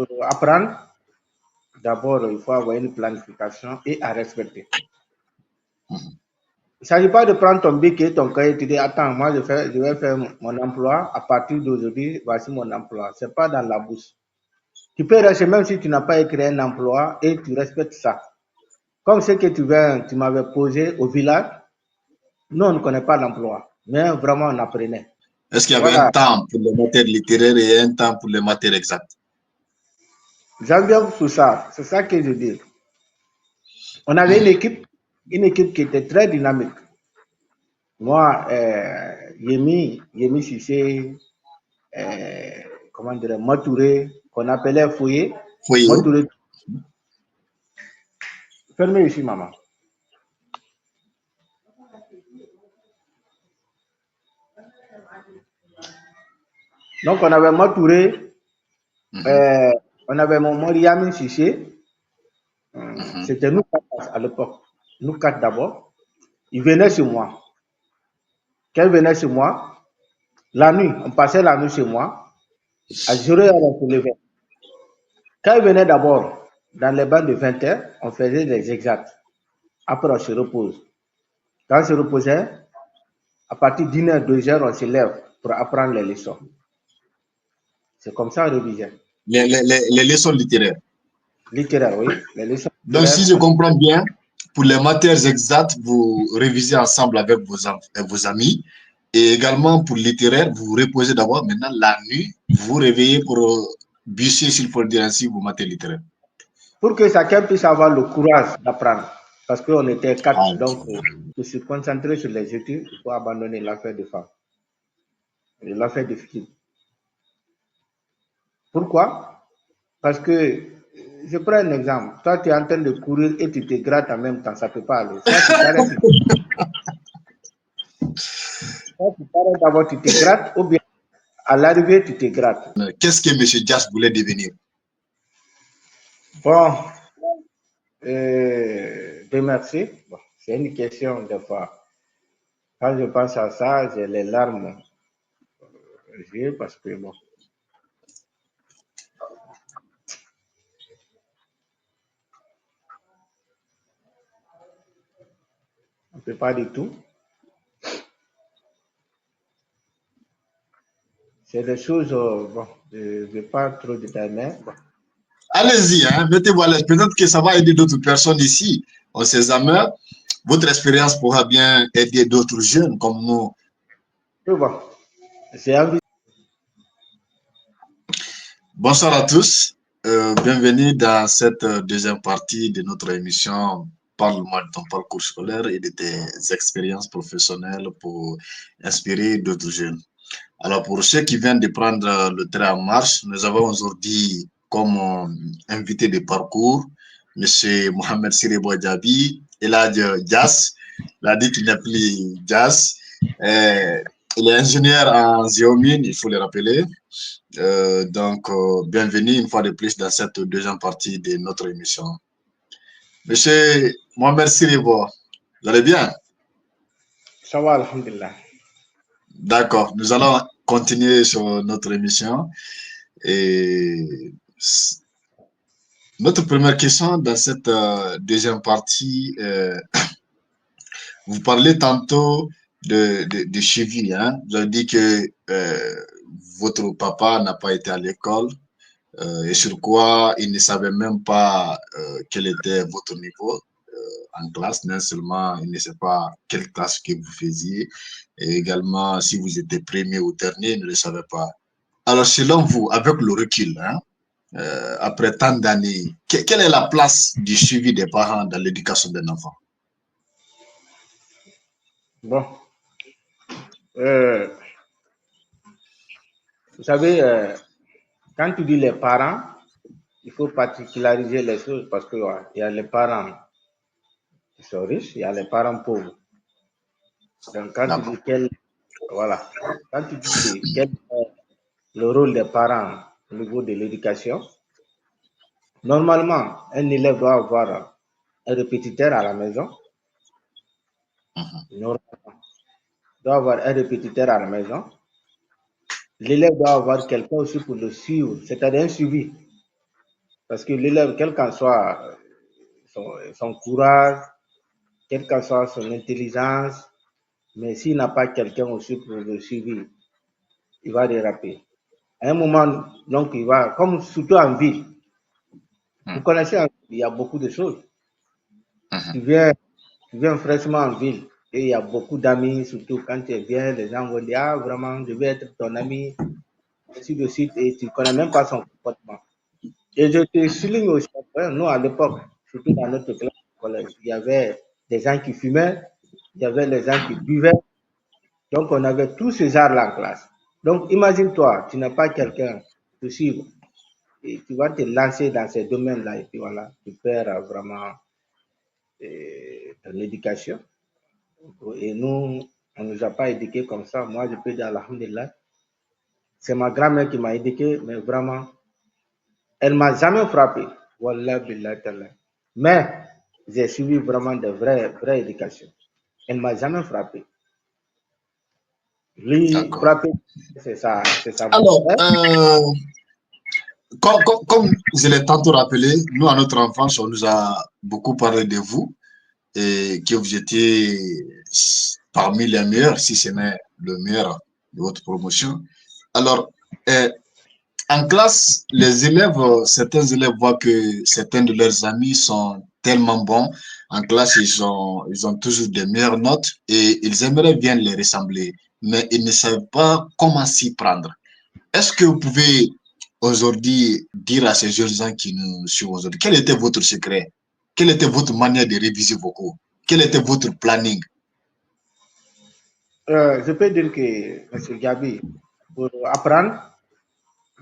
pour apprendre, d'abord, il faut avoir une planification et à respecter. Il ne s'agit pas de prendre ton bic et ton cahier et te dire, attends, moi, je vais faire mon emploi. À partir d'aujourd'hui, voici mon emploi. Ce n'est pas dans la bouche. Tu peux rester même si tu n'as pas écrit un emploi et tu respectes ça. Comme ce que tu m'avais posé au village, nous, on ne connaît pas l'emploi, mais vraiment, on apprenait. Est-ce qu'il y avait un temps pour les matières littéraires et un temps pour les matières exactes? J'aime bien tout ça. C'est ça que je dis. On avait une équipe qui était très dynamique. Moi, Yemi Sissé, comment dire, Matouré, qu'on appelait Fouillé. Oui. Matouré. Fermez ici, maman. Donc, on avait Matouré, on avait mon Yami Sissé. C'était nous quatre à l'époque. Nous quatre d'abord. Ils venaient chez moi. Quand ils venaient chez moi, la nuit, on passait la nuit chez moi. À 0h, on se levait. Quand ils venaient d'abord, dans les bancs de 20h, on faisait les exacts. Après, on se repose. Quand on se reposait, à partir d'1h, 2h, on se lève pour apprendre les leçons. C'est comme ça on révisait. Les leçons littéraires. Littéraires, oui. Les leçons littéraires. Donc, si je comprends bien, pour les matières exactes, vous révisez ensemble avec vos amis. Et également pour littéraire, vous reposez d'abord. Maintenant, la nuit, vous vous réveillez pour bûcher, s'il faut le dire ainsi, vos matières littéraires. Pour que chacun puisse avoir le courage d'apprendre. Parce qu'on était quatre. Donc, pour se concentrer sur les études, il faut abandonner l'affaire de femmes. Et l'affaire de filles. Pourquoi? Parce que, je prends un exemple. Toi, tu es en train de courir et tu te grattes en même temps. Ça ne peut pas aller. Soit tu t'arrêtes. D'abord, tu te grattes ou bien à l'arrivée, tu te grattes. Qu'est-ce que M. Dias voulait devenir? Bon, merci. Bon, c'est une question de fois. Quand je pense à ça, j'ai les larmes aux yeux parce que bon. On ne peut pas du tout. C'est des choses, bon, je ne vais pas trop détailler. Bon. Allez-y, hein, mettez-vous à l'aise. Peut-être que ça va aider d'autres personnes ici. On sait jamais. Votre expérience pourra bien aider d'autres jeunes comme nous. Bon, j'ai envie. Bonsoir à tous. Bienvenue dans cette deuxième partie de notre émission Parle-moi de ton parcours scolaire et de tes expériences professionnelles pour inspirer d'autres jeunes. Alors, pour ceux qui viennent de prendre le train en marche, nous avons aujourd'hui comme invité de parcours M. Mohamed Sirebo Diaby, et là, Dias. Il a dit qu'il n'est plus Dias. Il est ingénieur en géomine, il faut le rappeler. Donc, bienvenue une fois de plus dans cette deuxième partie de notre émission. Monsieur Mohamed Sirebo, vous allez bien? Ça va, alhamdulillah. D'accord, nous allons continuer sur notre émission. Et notre première question dans cette deuxième partie, vous parlez tantôt de cheville, hein? Vous avez dit que votre papa n'a pas été à l'école et sur quoi il ne savait même pas quel était votre niveau en classe, non seulement il ne sait pas quelle classe que vous faisiez, et également si vous étiez premier ou dernier, il ne le savait pas. Alors, selon vous, avec le recul, hein, après tant d'années, quelle est la place du suivi des parents dans l'éducation d'un enfant? Bon, vous savez, quand tu dis les parents, il faut particulariser les choses parce qu'il y a les parents qui sont riches, il y a les parents pauvres. Donc, quand tu dis voilà, quand tu dis quel est le rôle des parents au niveau de l'éducation, normalement, un élève doit avoir un répétiteur à la maison. Normalement, doit avoir un répétiteur à la maison. L'élève doit avoir quelqu'un aussi pour le suivre, c'est-à-dire un suivi. Parce que l'élève, quel qu'en soit son courage, quelle qu'en soit son intelligence, mais s'il n'a pas quelqu'un aussi pour le suivre, il va déraper. À un moment, donc, il va, comme surtout en ville, vous connaissez, il y a beaucoup de choses. Tu viens fraîchement en ville et il y a beaucoup d'amis, surtout quand tu viens, les gens vont dire, ah, vraiment, je vais être ton ami, ainsi de suite, et tu ne connais même pas son comportement. Et je te souligne aussi, nous, à l'époque, surtout dans notre classe collège, il y avait des gens qui fumaient, il y avait les gens qui buvaient, donc on avait tous ces arts-là en classe. Donc, imagine-toi, tu n'as pas quelqu'un pour suivre et tu vas te lancer dans ces domaines-là et puis voilà, tu perds vraiment ton éducation. Et nous, on ne nous a pas éduqués comme ça. Moi, je peux dire alhamdulillah. C'est ma grand-mère qui m'a éduqué, mais vraiment, elle ne m'a jamais frappé. Wallah, billah, tallah. Mais j'ai suivi vraiment de vraies éducations. Elle ne m'a jamais frappé. Lui, frapper, c'est ça. Alors, comme je l'ai tantôt rappelé, nous, à notre enfance, on nous a beaucoup parlé de vous et que vous étiez parmi les meilleurs, si ce n'est le meilleur de votre promotion. Alors, en classe, les élèves, certains élèves voient que certains de leurs amis sont tellement bons. En classe, ils ont toujours des meilleures notes et ils aimeraient bien les ressembler, mais ils ne savent pas comment s'y prendre. Est-ce que vous pouvez aujourd'hui dire à ces jeunes gens qui nous suivent aujourd'hui, quel était votre secret? Quelle était votre manière de réviser vos cours? Quel était votre planning? Je peux dire que, M. Gabi, pour apprendre,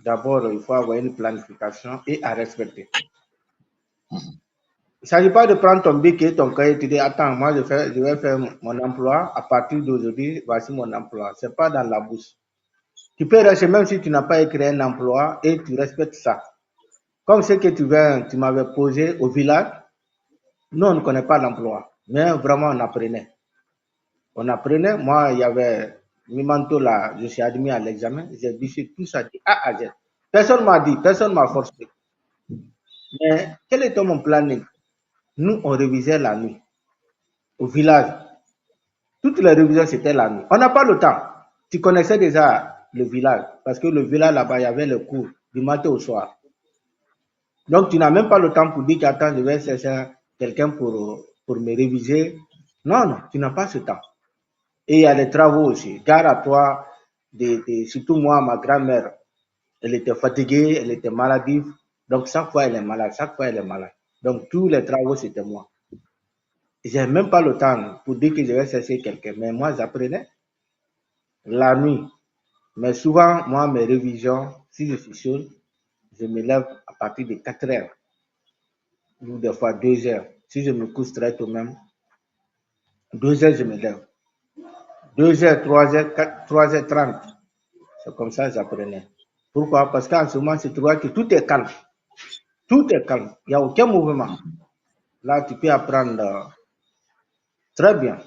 d'abord, il faut avoir une planification et à respecter. Il ne s'agit pas de prendre ton bic et ton cahier et te dire, attends, moi, je vais faire mon emploi. À partir d'aujourd'hui, voici mon emploi. Ce n'est pas dans la bouche. Tu peux rester même si tu n'as pas écrit un emploi et tu respectes ça. Comme ce que tu m'avais posé au village, nous, on ne connaît pas l'emploi. Mais vraiment, on apprenait. On apprenait. Moi, il y avait Mimanto là, je suis admis à l'examen. J'ai biché tout ça de A à Z. Personne ne m'a dit, personne ne m'a forcé. Mais quel était mon planning? Nous, on révisait la nuit au village. Toutes les révisions, c'était la nuit. On n'a pas le temps. Tu connaissais déjà le village, parce que le village là-bas, il y avait le cours du matin au soir. Donc, tu n'as même pas le temps pour dire qu'attends, je vais chercher quelqu'un pour me réviser. Non, non, tu n'as pas ce temps. Et il y a les travaux aussi. Gare à toi, surtout moi, ma grand-mère, elle était fatiguée, elle était maladive. Donc, chaque fois, elle est malade, chaque fois, elle est malade. Donc, tous les travaux, c'était moi. Je n'ai même pas le temps pour dire que je vais chercher quelqu'un. Mais moi, j'apprenais la nuit. Mais souvent, moi, mes révisions, si je suis sûr, je me lève à partir de 4 heures. Ou des fois 2 heures. Si je me couche très tôt même, 2 heures, je me lève. 2 heures, 3 heures, 3h30. C'est comme ça que j'apprenais. Pourquoi? Parce qu'en ce moment, tu vois que tout est calme. Tout est calme. Il n'y a aucun mouvement. Là, tu peux apprendre très bien.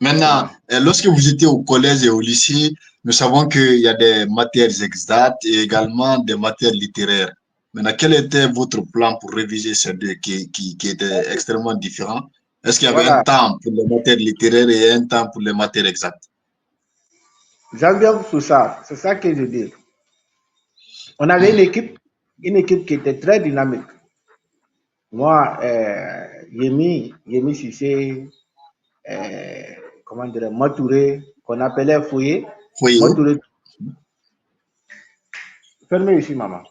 Maintenant, lorsque vous étiez au collège et au lycée, nous savons qu'il y a des matières exactes et également des matières littéraires. Maintenant, quel était votre plan pour réviser ces deux qui étaient extrêmement différents? Est-ce qu'il y avait un Voilà. temps pour les matières littéraires et un temps pour les matières exactes? J'aime bien tout ça. C'est ça que je dis. On avait une équipe qui était très dynamique. Moi, Yemi Sissé, comment dire, Matouré, qu'on appelait Fouillé. Oui. Matouré. Fermez ici, maman.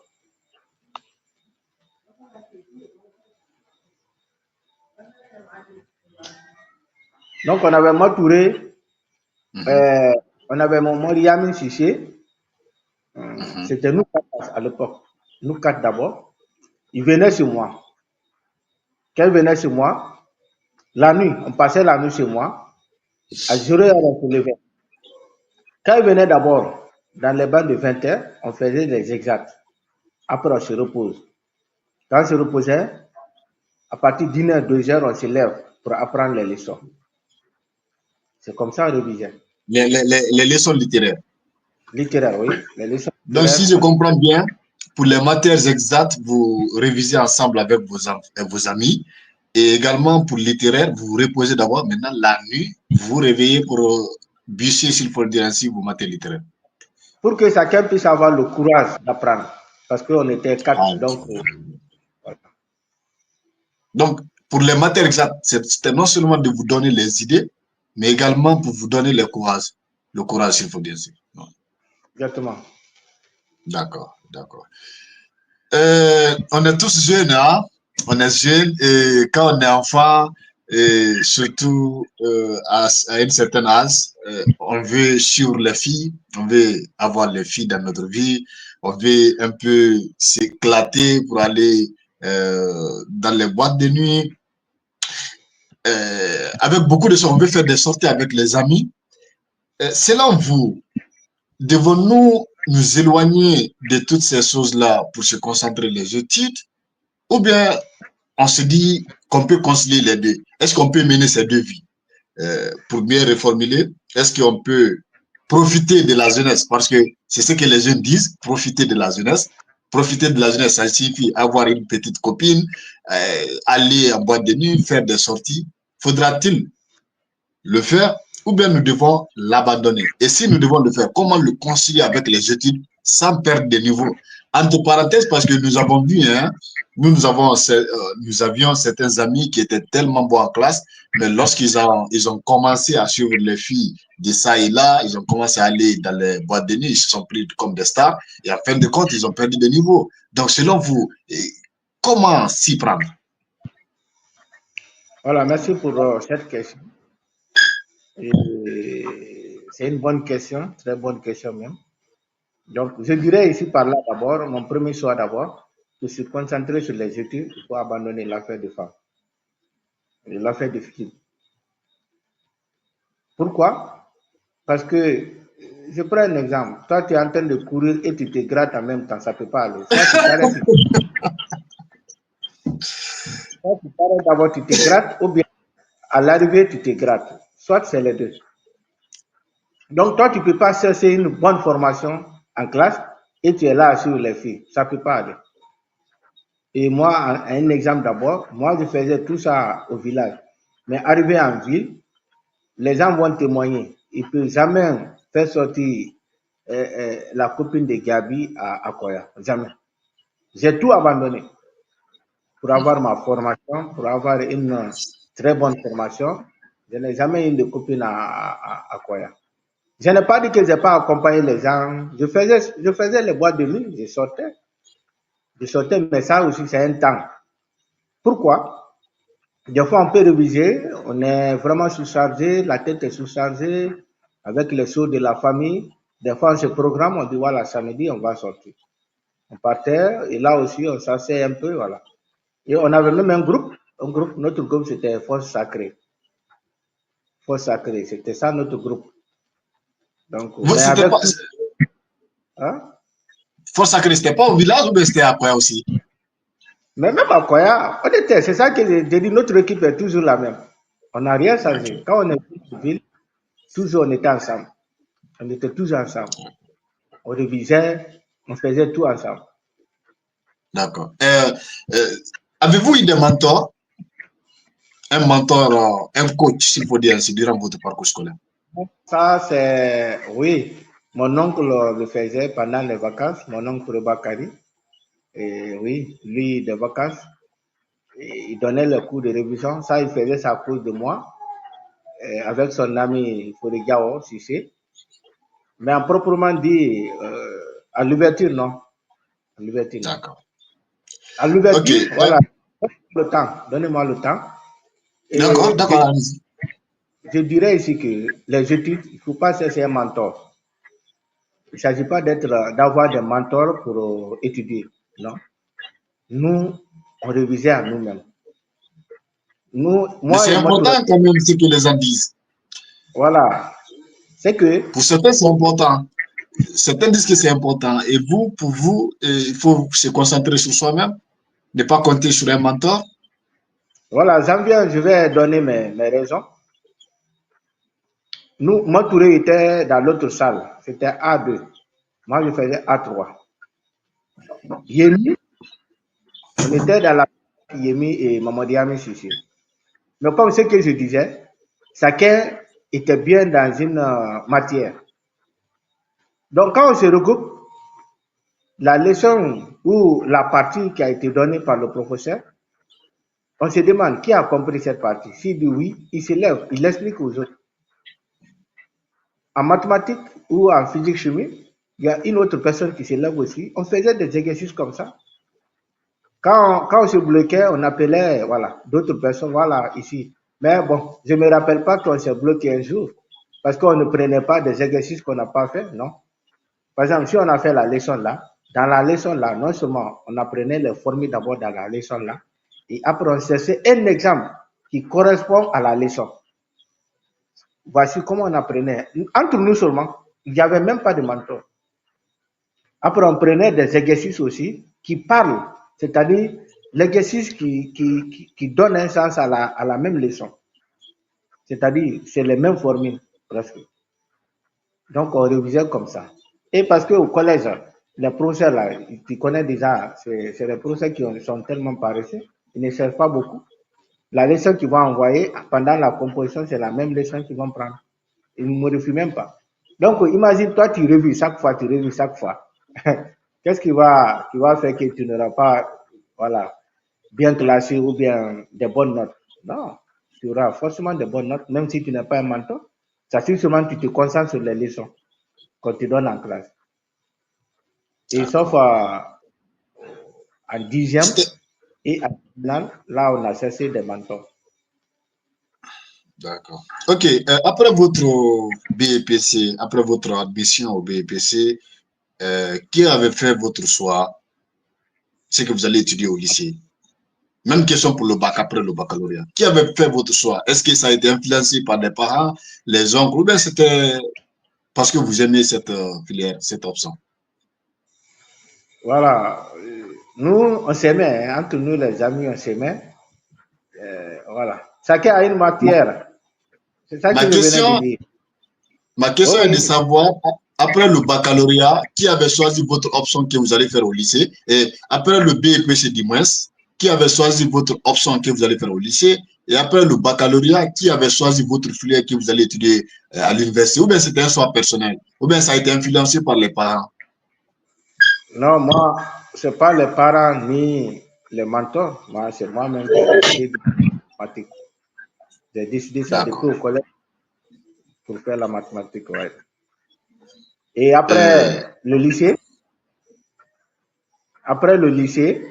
Donc, on avait Matouré, on avait mon Yamin Sissé. C'était nous quatre à l'époque. Nous quatre d'abord. Ils venaient chez moi. Quand ils venaient chez moi, la nuit, on passait la nuit chez moi. À 0h, on se levait. Quand ils venaient d'abord, dans les bancs de 20h, on faisait les exacts. Après, on se repose. Quand on se reposait, à partir d'1h, 2h, on se lève pour apprendre les leçons. C'est comme ça on révisait. Les leçons littéraires. Littéraire, oui. Les leçons Donc, si je comprends bien, pour les matières exactes, vous révisez ensemble avec vos amis. Et également pour le littéraire, vous vous reposez d'abord. Maintenant, la nuit, vous vous réveillez pour bûcher, s'il faut le dire ainsi, vos matières littéraires. Pour que chacun puisse avoir le courage d'apprendre. Parce qu'on était 4, Ah, donc... voilà. Donc, pour les matières exactes, c'était non seulement de vous donner les idées, mais également pour vous donner le courage. Le courage, s'il faut dire ainsi. Exactement. D'accord, d'accord. On est tous jeunes, hein? On est jeunes et quand on est enfant, et surtout à une certaine âge, on veut suivre les filles, on veut avoir les filles dans notre vie, on veut un peu s'éclater pour aller dans les boîtes de nuit. Avec beaucoup de choses, on veut faire des sorties avec les amis. Selon vous, devons-nous nous éloigner de toutes ces choses-là pour se concentrer les études ou bien on se dit qu'on peut concilier les deux? Est-ce qu'on peut mener ces deux vies? Pour bien reformuler, est-ce qu'on peut profiter de la jeunesse? Parce que c'est ce que les jeunes disent, profiter de la jeunesse. Profiter de la jeunesse, ça signifie avoir une petite copine, aller en boîte de nuit, faire des sorties. Faudra-t-il le faire ou bien nous devons l'abandonner? Et si nous devons le faire, comment le concilier avec les études sans perdre de niveau? Entre parenthèses, parce que nous avons vu, hein, nous avions certains amis qui étaient tellement bons en classe, mais lorsqu'ils ont commencé à suivre les filles de ça et là, ils ont commencé à aller dans les boîtes de nuit, ils se sont pris comme des stars, et en fin de compte, ils ont perdu de niveau. Donc, selon vous, comment s'y prendre? Voilà, merci pour cette question. C'est une bonne question, très bonne question même. Donc, je dirais ici par là d'abord, mon premier choix d'abord, de se concentrer sur les études, il faut abandonner l'affaire de femmes et l'affaire de filles. Pourquoi? Parce que, je prends un exemple, toi tu es en train de courir et tu te grattes en même temps, ça ne peut pas aller. Soit tu t'arrêtes d'abord, tu te grattes, ou bien à l'arrivée, tu te grattes. Soit c'est les deux. Donc, toi, tu ne peux pas chercher une bonne formation en classe et tu es là sur les filles. Ça ne peut pas aller. Et moi, un exemple d'abord, moi, je faisais tout ça au village. Mais arrivé en ville, les gens vont témoigner. Ils ne peuvent jamais faire sortir la copine de Gabi à Koya. Jamais. J'ai tout abandonné pour avoir ma formation, pour avoir une très bonne formation. Je n'ai jamais eu de copine à Koya. Je n'ai pas dit que je n'ai pas accompagné les gens. Je faisais les boîtes de nuit, je sortais. Je sortais, mais ça aussi, c'est un temps. Pourquoi? Des fois, on peut réviser, on est vraiment sous-chargé, la tête est sous-chargée avec les choses de la famille. Des fois, on se programme, on dit voilà, samedi, on va sortir. On partait, et là aussi, on s'asseyait un peu, voilà. Et on avait même un groupe, notre groupe, c'était Force Sacrée. Force Sacrée, c'était ça notre groupe. Donc, mais C'était avec pas, tout, hein? Force Sacrée, c'était pas au village ou bien c'était après aussi? Mais même à Koya, on était, c'est ça que j'ai dit, notre équipe est toujours la même. On n'a rien changé. Okay. Quand on est en ville, toujours on était ensemble. On était tous ensemble. On révisait, on faisait tout ensemble. D'accord. Avez-vous eu des mentors? Un mentor, un coach, s'il faut dire ainsi, durant votre parcours scolaire? Ça, c'est, oui, mon oncle le faisait pendant les vacances, mon oncle Bakari. Et oui, lui, des vacances, il donnait le cours de révision. Ça, il faisait ça à cause de moi, avec son ami Foregao Sissé. Mais en proprement dit, à l'ouverture, non. À l'ouverture, non. D'accord. À Ok. l'ouverture, voilà, le temps, donnez-moi le temps. D'accord, Et d'accord, allez-y. je dirais ici que les études, il ne faut pas chercher un mentor. Il ne s'agit pas d'avoir des mentors pour étudier. Non. Nous, on révisait à nous-mêmes. Nous, Mais moi c'est et moi, tout le important quand même ce que les gens disent. voilà. C'est que, Pour certains, c'est important. Certains disent que c'est important. Et vous, pour vous, il faut se concentrer sur soi-même, ne pas compter sur un mentor. voilà, je vais donner mes raisons. Nous, moi, Touré était dans l'autre salle. C'était A2. Moi, je faisais A3. Yémi, on était dans la Yémi et Mamadi Amin Sissi. Mais comme ce que je disais, chacun était bien dans une matière. Donc, quand on se regroupe, la leçon ou la partie qui a été donnée par le professeur, on se demande qui a compris cette partie. S'il dit oui, il se lève, il l'explique aux autres. En mathématiques ou en physique-chimie, il y a une autre personne qui se lève aussi. On faisait des exercices comme ça. Quand on se bloquait, on appelait voilà, d'autres personnes, voilà, ici. Mais bon, je ne me rappelle pas qu'on s'est bloqué un jour parce qu'on ne prenait pas des exercices qu'on n'a pas fait, non. Par exemple, si on a fait la leçon là, dans la leçon là, non seulement on apprenait les formules d'abord dans la leçon là, et après on cherchait un exemple qui correspond à la leçon. Voici comment on apprenait. Entre nous seulement, il n'y avait même pas de mentor. Après, on prenait des exercices aussi qui parlent, c'est-à-dire l'exercice qui donne un sens à la même leçon. C'est-à-dire, c'est les mêmes formules, presque. Donc, on révisait comme ça. Et parce qu'au collège, les professeurs, là, tu connais déjà, c'est les professeurs qui sont tellement paresseux, ils ne cherchent pas beaucoup. La leçon qu'ils vont envoyer pendant la composition, c'est la même leçon qu'ils vont prendre. Ils ne modifient même pas. Donc, imagine, toi, tu révises chaque fois, tu révises chaque fois. Qu'est-ce qui va faire que tu n'auras pas, voilà, bien classé ou bien des bonnes notes? Non, tu auras forcément des bonnes notes, même si tu n'es pas un mentor. Ça suffit seulement que tu te concentres sur les leçons qu'on te donne en classe. Et sauf en dixième et en terminale, là, on a cessé des mentors. D'accord. Ok, après votre BEPC, après votre admission au BEPC, qui avait fait votre choix, c'est que vous allez étudier au lycée? Même question pour le bac, après le baccalauréat. Qui avait fait votre choix? Est-ce que ça a été influencé par les parents, les oncles, ou bien c'était parce que vous aimez cette filière, cette option? Voilà. Nous, on s'aimait, hein, entre nous, les amis, on s'aimait. Voilà. Chacun a une matière. C'est ça Ma que je venais de question, dire. ma question est de Oui, savoir, après le baccalauréat, qui avait choisi votre option que vous allez faire au lycée? Et après le BEPC du moins, qui avait choisi votre option que vous allez faire au lycée? Et après le baccalauréat, qui avait choisi votre filière que vous allez étudier à l'université? Ou bien c'était un choix personnel? Ou bien ça a été influencé par les parents? non, moi, ce n'est pas les parents ni les mentors. Moi, c'est moi-même qui ai décidé de faire la mathématique. J'ai décidé ça depuis D'accord. au collège pour faire la mathématique. Ouais. Et Euh, après le lycée,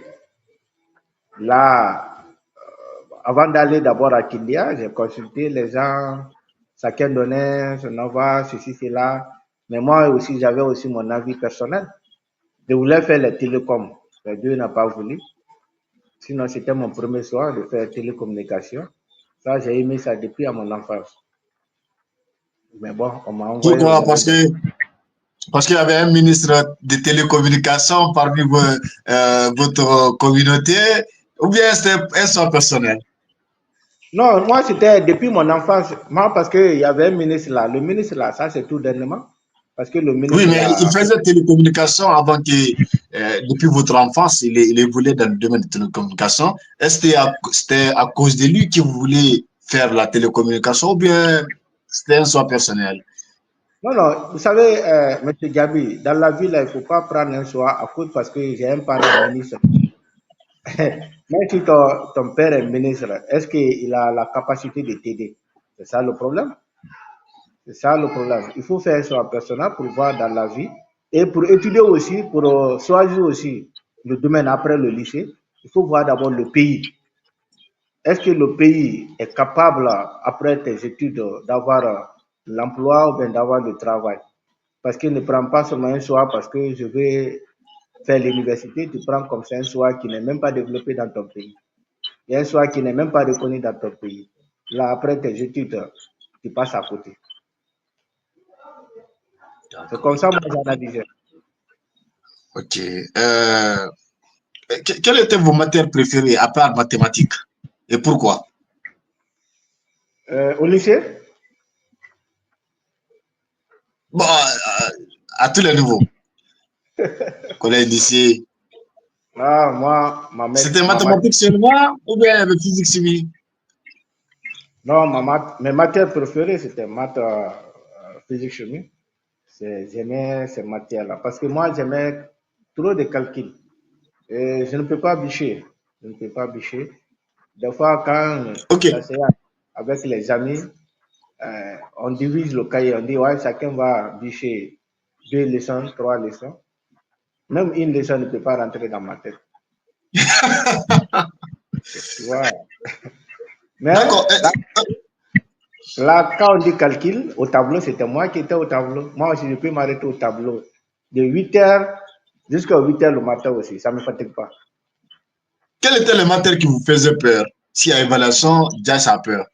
là, avant d'aller d'abord à Kindia, j'ai consulté les gens, chacun donnait son avis, ceci, cela. Mais moi aussi, j'avais aussi mon avis personnel. Je voulais faire les télécoms. Mais Dieu n'a pas voulu. Sinon, c'était mon premier choix de faire télécommunication. Ça, j'ai aimé ça depuis à mon enfance. Mais bon, on m'a envoyé au Pourquoi? niveau de... Parce qu'il y avait un ministre des télécommunications parmi votre communauté, ou bien c'était un choix personnel? Non, moi, c'était depuis mon enfance. Moi, parce qu'il y avait un ministre là. Le ministre là, ça, c'est tout dernièrement. Parce que le Oui, ministre mais il là, faisait télécommunication avant que, depuis votre enfance, il évoluait dans le domaine de télécommunication. Est-ce que c'était à cause de lui que vous voulez faire la télécommunication ou bien c'était un choix personnel? non, non, vous savez, M. Gabi, dans la vie, là, il ne faut pas prendre un choix à cause parce que j'ai un parent ministre. Même si ton père est ministre, est-ce qu'il a la capacité de t'aider? C'est ça le problème. C'est ça le problème. Il faut faire un choix personnel pour voir dans la vie et pour étudier aussi, pour choisir aussi le domaine après le lycée. Il faut voir d'abord le pays. Est-ce que le pays est capable, après tes études, d'avoir l'emploi ou bien d'avoir le travail? Parce qu'il ne prend pas seulement un choix parce que je vais faire l'université, tu prends comme ça un choix qui n'est même pas développé dans ton pays. Il y a un choix qui n'est même pas reconnu dans ton pays. Là, après tes études, tu passes à côté. C'est D'accord. comme ça, moi, j'analysais. Ok. Quelles étaient vos matières préférées à part mathématiques et pourquoi? Au lycée, Bon, à tous les niveaux. Collège, lycée. Ah, moi, C'était mathématiques seulement ou bien physique-chimie? Non, mes matières préférées, c'était maths, physique, chimie. J'aimais ces matières-là. Parce que moi, j'aimais trop de calculs. Et je ne peux pas bûcher. Je ne peux pas bûcher. Des fois, quand Ok. j'essayais avec les amis, on divise le cahier. On dit, ouais, chacun va bûcher 2 leçons, 3 leçons. Même une leçon ne peut pas rentrer dans ma tête. Tu vois. Mais D'accord. là, quand on dit calcul, au tableau, c'était moi qui étais au tableau. Moi aussi, je peux m'arrêter au tableau de 8 h jusqu'à 8 h le matin aussi. Ça ne me fatigue pas. Quelle était la matière qui vous faisait peur? Si à évaluation, déjà ça a peur.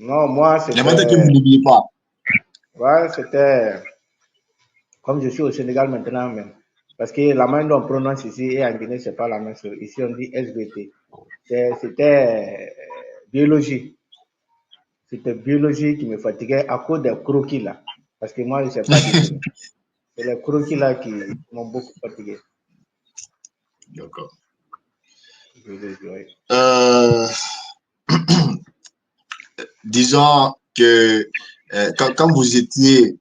Non, moi, Les matières que vous c'était. n'oubliez pas. Ouais, c'était. Comme je suis au Sénégal maintenant même. Parce que la main dont on prononce ici et en Guinée, c'est pas la même chose. Ici, on dit SBT. C'était biologie. C'était biologie qui me fatiguait à cause des croquis là. Parce que moi, je ne sais pas dessiner. C'est les croquis là qui m'ont beaucoup fatigué. D'accord. Oui. Disons que quand vous étiez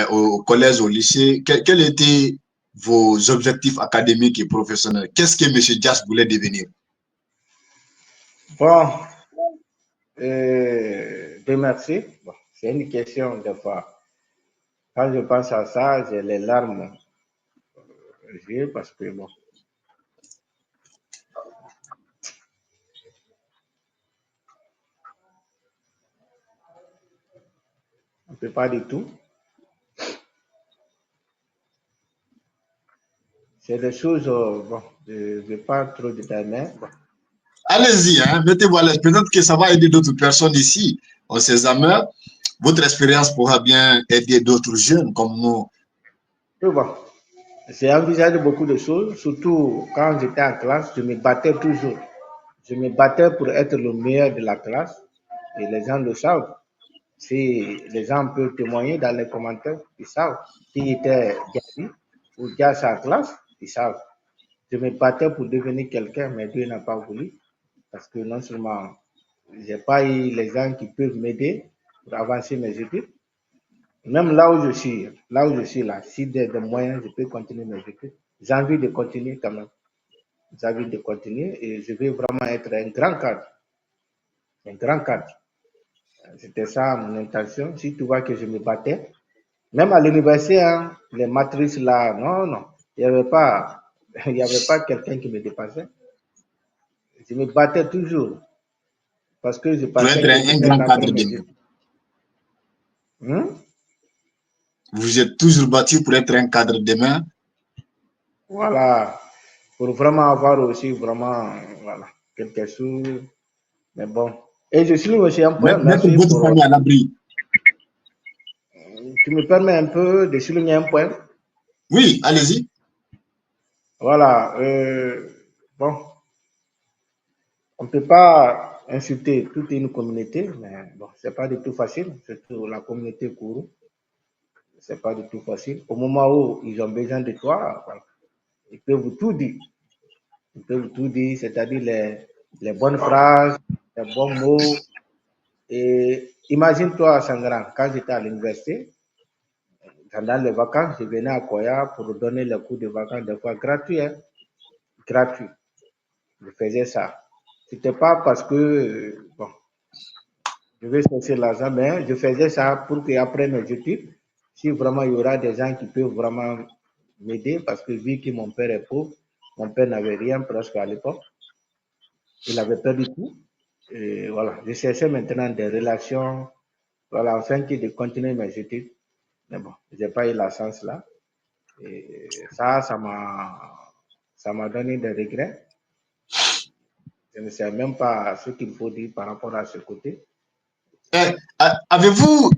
au collège, au lycée, quels étaient vos objectifs académiques et professionnels? Qu'est-ce que M. Dias voulait devenir? Bon, de merci. Bon, c'est une question de fois. Quand je pense à ça, j'ai les larmes aux yeux parce que bon, on ne peut pas du tout. C'est des choses, bon, je ne vais pas trop détailler. Bon. Allez-y, hein, mettez-vous à l'aise. Peut-être que ça va aider d'autres personnes ici. On ne sait jamais. Votre expérience pourra bien aider d'autres jeunes comme nous. Mais bon, j'ai envisagé beaucoup de choses, surtout quand j'étais en classe, je me battais toujours. Je me battais pour être le meilleur de la classe et les gens le savent. Si les gens peuvent témoigner dans les commentaires, ils savent. Qui était Gabi ou Gas en classe, ils savent. Je me battais pour devenir quelqu'un, mais Dieu n'a pas voulu. Parce que non seulement je n'ai pas eu les gens qui peuvent m'aider pour avancer mes études, même là où je suis là, si des moyens, je peux continuer mes études. J'ai envie de continuer quand même. J'ai envie de continuer et je veux vraiment être un grand cadre. Un grand cadre. C'était ça mon intention. Si tu vois que je me battais, même à l'université, hein, les matrices là, non, non, il n'y avait pas, il y avait pas quelqu'un qui me dépassait. Je me battais toujours parce que je Pour pensais être que un peut-être grand après cadre mes demain. études. Hmm? Vous êtes toujours battu pour être un cadre demain. Voilà, pour vraiment avoir aussi vraiment voilà, quelque chose. Mais bon. Et je suis aussi un point, Mettre merci votre pour. famille à l'abri. Tu me permets un peu de souligner un point. Oui, allez-y. Voilà, bon, on ne peut pas insulter toute une communauté, mais bon, c'est pas du tout facile, surtout la communauté Kourou, c'est pas du tout facile. Au moment où ils ont besoin de toi, voilà, ils peuvent vous tout dire. Ils peuvent vous tout dire, c'est-à-dire les bonnes phrases, les bons mots. Et imagine-toi à Sangran, quand j'étais à l'université, pendant les vacances, je venais à Koya pour donner les cours de vacances, des fois gratuits, hein, gratuits. Je faisais ça. C'était pas parce que, bon, je vais chercher l'argent, mais je faisais ça pour qu'après mes études, si vraiment il y aura des gens qui peuvent vraiment m'aider, parce que vu que mon père est pauvre, mon père n'avait rien presque à l'époque, il avait perdu tout. Et voilà, je cherchais maintenant des relations, voilà, afin que de continuer mes études. Mais bon, je n'ai pas eu la chance là. Et ça m'a donné des regrets. Je ne sais même pas ce qu'il faut dire par rapport à ce côté. Eh, avez-vous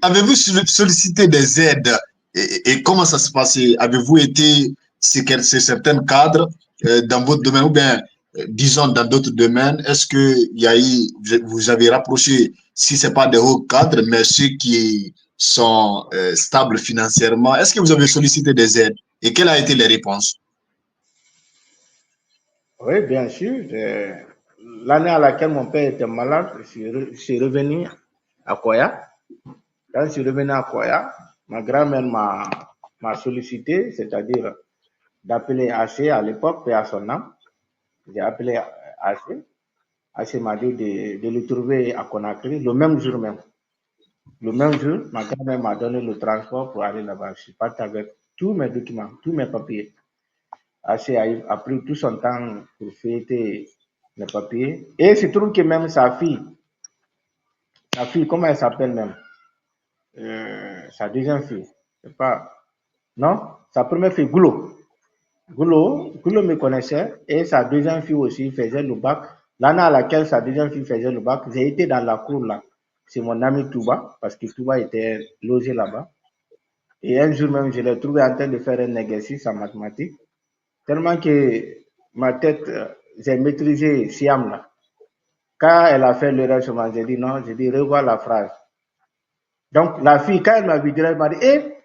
sollicité des aides et comment ça se passait? Avez-vous été chez certains cadres dans votre domaine ou bien, disons, dans d'autres domaines? Est-ce que il y a eu, vous avez rapproché, si ce n'est pas des hauts cadres, mais ceux qui sont stables financièrement, est-ce que vous avez sollicité des aides et quelles ont été les réponses? Oui, bien sûr. L'année à laquelle mon père était malade, je suis revenu à Koya. Quand je suis revenu à Koya, ma grand-mère m'a sollicité, c'est-à-dire d'appeler AC à l'époque, paix à son âme. J'ai appelé AC. AC m'a dit de le trouver à Conakry le même jour même. Le même jour, ma grand-mère m'a donné le transport pour aller là-bas. Je suis parti avec tous mes documents, tous mes papiers. AC a pris tout son temps pour fêter les papiers. Et il se trouve que même sa fille, comment elle s'appelle même? Sa deuxième fille, c'est pas, non, sa première fille, Goulot. Goulot me connaissait et sa deuxième fille aussi faisait le bac. L'année à laquelle sa deuxième fille faisait le bac, j'ai été dans la cour là. C'est mon ami Touba, parce que Touba était logé là-bas. Et un jour même, je l'ai trouvé en train de faire un exercice en mathématiques. Tellement que ma tête, j'ai maîtrisé Siam là. Quand elle a fait l'erreur sur moi, j'ai dit non, j'ai dit revois la phrase. Donc la fille, quand elle m'a vu, elle m'a dit, hé,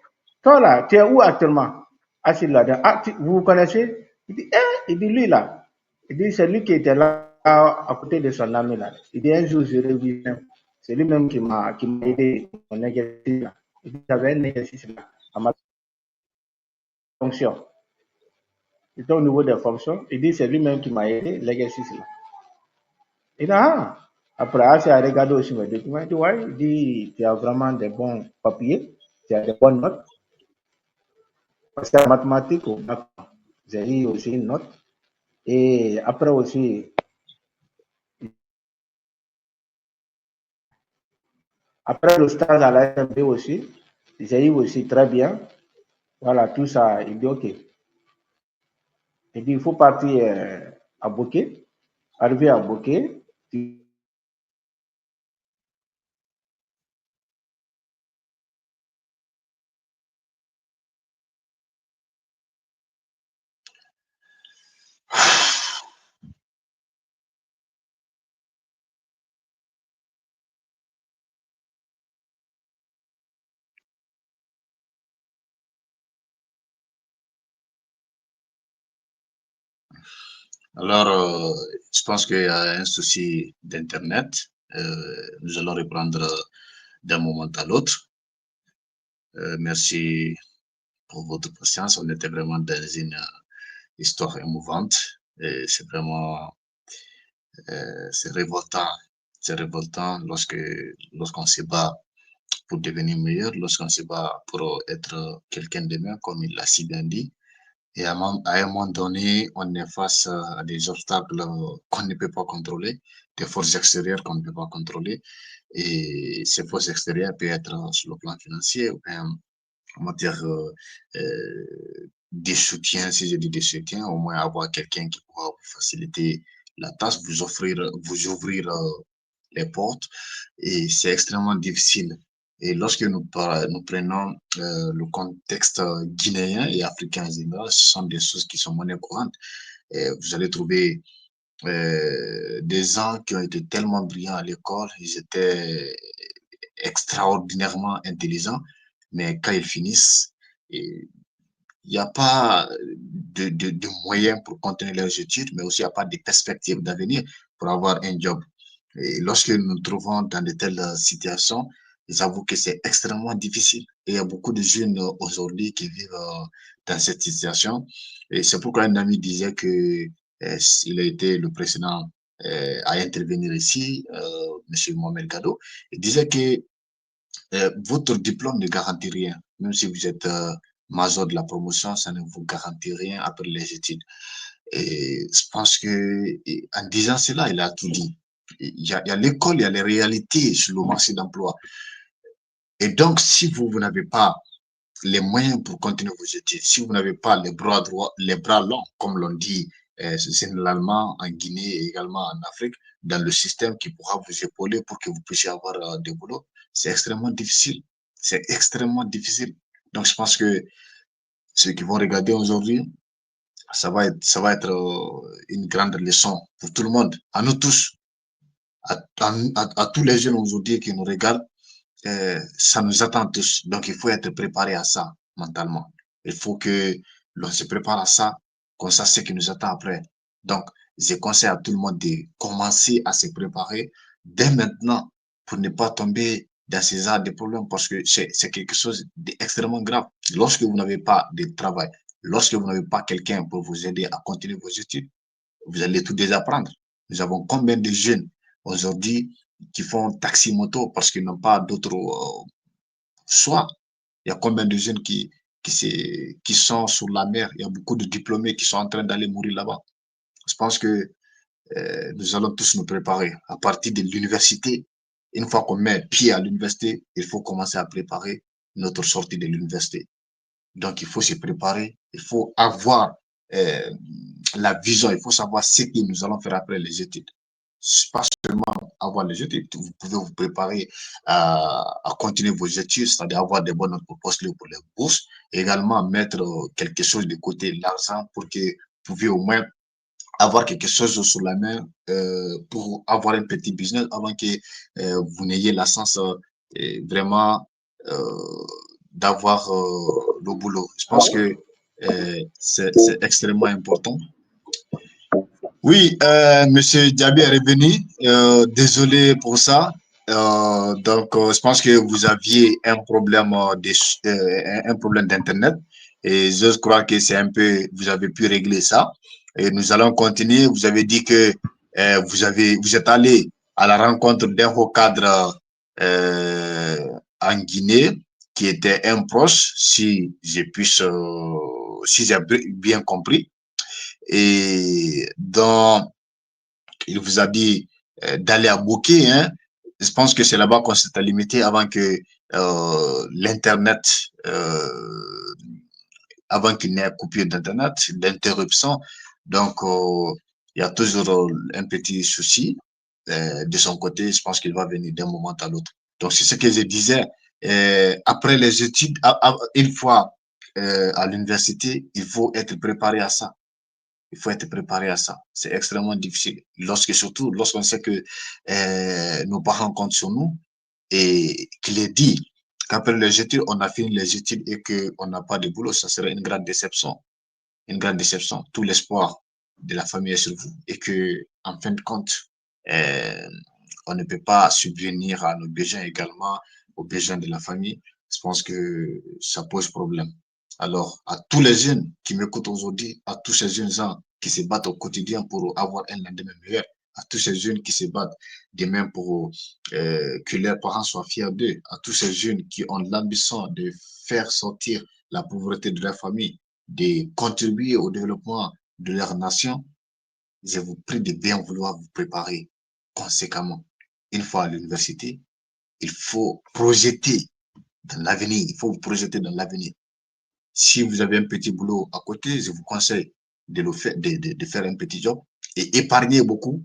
toi là, tu es où actuellement? Assis là, ah, vous vous connaissez? Il dit, il dit lui là. Il dit, c'est lui qui était là à côté de son ami là. Il dit, un jour, je reviens. C'est lui-même qui m'a aidé mon exercice là. Il dit, j'avais un exercice là, à ma fonction. C'était au niveau des fonctions. Il dit, c'est lui-même qui m'a aidé, l'exercice là. Il dit, ah. Après, j'ai regardé aussi mes documents. Il dit, ouais, il dit, tu as vraiment des bons papiers, tu as des bonnes notes. Parce que la mathématique, j'ai eu aussi une note. Et après aussi, après le stage à la FMB aussi, j'ai eu aussi très bien. Voilà, tout ça, il dit, OK. Il dit, il faut partir à Bokeh, arriver à Bokeh. Alors, je pense qu'il y a un souci d'Internet. Nous allons reprendre d'un moment à l'autre. Merci pour votre patience. On était vraiment dans une histoire émouvante. Et c'est vraiment, c'est révoltant. C'est révoltant lorsqu'on se bat pour devenir meilleur, lorsqu'on se bat pour être quelqu'un de mieux, comme il l'a si bien dit. Et à un moment donné, on est face à des obstacles qu'on ne peut pas contrôler, des forces extérieures qu'on ne peut pas contrôler. Et ces forces extérieures peuvent être sur le plan financier ou bien en matière des soutiens, si je dis des soutiens, au moins avoir quelqu'un qui pourra vous faciliter la tâche, vous ouvrir les portes. Et c'est extrêmement difficile. Et lorsque nous prenons le contexte guinéen et africain en général, ce sont des choses qui sont monnaie courante. Et vous allez trouver des gens qui ont été tellement brillants à l'école, ils étaient extraordinairement intelligents, mais quand ils finissent, il n'y a pas de moyens pour continuer leurs études, mais aussi il n'y a pas de perspective d'avenir pour avoir un job. Et lorsque nous nous trouvons dans de telles situations, j'avoue que c'est extrêmement difficile. Et il y a beaucoup de jeunes aujourd'hui qui vivent dans cette situation. Et c'est pourquoi un ami disait que il a été le précédent à intervenir ici, M. Mohamed Gado. Il disait que votre diplôme ne garantit rien. Même si vous êtes major de la promotion, ça ne vous garantit rien après les études. Et je pense que en disant cela, il a tout dit. Il y a l'école, il y a les réalités sur le marché d'emploi. Et donc, si vous n'avez pas les moyens pour continuer vos études, si vous n'avez pas les bras droits, les bras longs, comme l'on dit généralement en Guinée et également en Afrique, dans le système qui pourra vous épauler pour que vous puissiez avoir des boulots, c'est extrêmement difficile. C'est extrêmement difficile. Donc, je pense que ceux qui vont regarder aujourd'hui, ça va être une grande leçon pour tout le monde, à nous tous, à tous les jeunes aujourd'hui qui nous regardent. Ça nous attend tous. Donc, il faut être préparé à ça mentalement. Il faut que l'on se prépare à ça, qu'on sache ce qui nous attend après. Donc, je conseille à tout le monde de commencer à se préparer dès maintenant pour ne pas tomber dans ces genres de problèmes parce que c'est quelque chose d'extrêmement grave. Lorsque vous n'avez pas de travail, lorsque vous n'avez pas quelqu'un pour vous aider à continuer vos études, vous allez tout désapprendre. Nous avons combien de jeunes aujourd'hui qui font taxi-moto parce qu'ils n'ont pas d'autre choix. Il y a combien de jeunes qui sont sur la mer. Il y a beaucoup de diplômés qui sont en train d'aller mourir là-bas. Je pense que nous allons tous nous préparer. À partir de l'université, une fois qu'on met pied à l'université, il faut commencer à préparer notre sortie de l'université. Donc, il faut se préparer, il faut avoir euh, la vision, il faut savoir ce que nous allons faire après les études. Pas seulement avoir les études, vous pouvez vous préparer à continuer vos études, c'est-à-dire avoir des bonnes notes pour postuler pour les bourses, et également mettre quelque chose de côté, l'argent, pour que vous puissiez au moins avoir quelque chose sur la main pour avoir un petit business avant que vous n'ayez la chance vraiment d'avoir le boulot. Je pense que c'est extrêmement important. Oui, Monsieur Diaby est revenu. Désolé pour ça. Donc, je pense que vous aviez un problème d'Internet et je crois que c'est un peu, vous avez pu régler ça. Et nous allons continuer. Vous avez dit que vous êtes allé à la rencontre d'un haut cadre en Guinée qui était un proche, si si j'ai bien compris. Et donc, il vous a dit d'aller à Bouquet, hein. Je pense que c'est là-bas qu'on s'était limité avant que l'Internet, avant qu'il n'ait coupure d'Internet, d'interruption. Donc, il y a toujours un petit souci de son côté. Je pense qu'il va venir d'un moment à l'autre. Donc, c'est ce que je disais. Après les études, une fois à l'université, il faut être préparé à ça. Il faut être préparé à ça. C'est extrêmement difficile. Surtout lorsqu'on sait que nos parents comptent sur nous et qu'il est dit qu'après les études, on a fini les études et qu'on n'a pas de boulot, ça serait une grande déception. Une grande déception. Tout l'espoir de la famille est sur vous et que, en fin de compte, euh, on ne peut pas subvenir à nos besoins également, aux besoins de la famille. Je pense que ça pose problème. Alors, à tous les jeunes qui m'écoutent aujourd'hui, à tous ces jeunes gens qui se battent au quotidien pour avoir un lendemain meilleur, à tous ces jeunes qui se battent demain pour que leurs parents soient fiers d'eux, à tous ces jeunes qui ont l'ambition de faire sortir la pauvreté de leur famille, de contribuer au développement de leur nation, je vous prie de bien vouloir vous préparer conséquemment. Une fois à l'université, il faut projeter dans l'avenir, il faut vous projeter dans l'avenir. Si vous avez un petit boulot à côté, je vous conseille de faire un petit job et épargnez beaucoup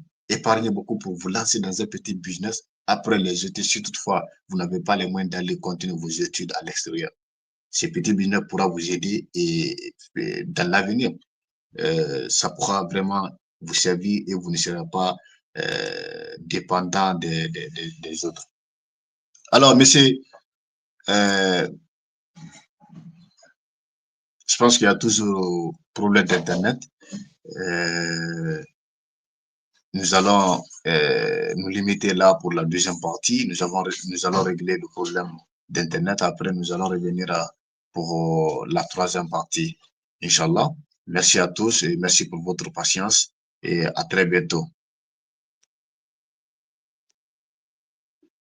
pour vous lancer dans un petit business après les études, si toutefois vous n'avez pas les moyens d'aller continuer vos études à l'extérieur. Ces petits business pourra vous aider et dans l'avenir, ça pourra vraiment vous servir et vous ne serez pas dépendant des autres. Alors, monsieur, euh, je pense qu'il y a toujours problème d'Internet. Euh, nous allons nous limiter là pour la deuxième partie. Nous allons régler le problème d'Internet. Après, nous allons revenir pour la troisième partie, Inch'Allah. Merci à tous et merci pour votre patience et à très bientôt.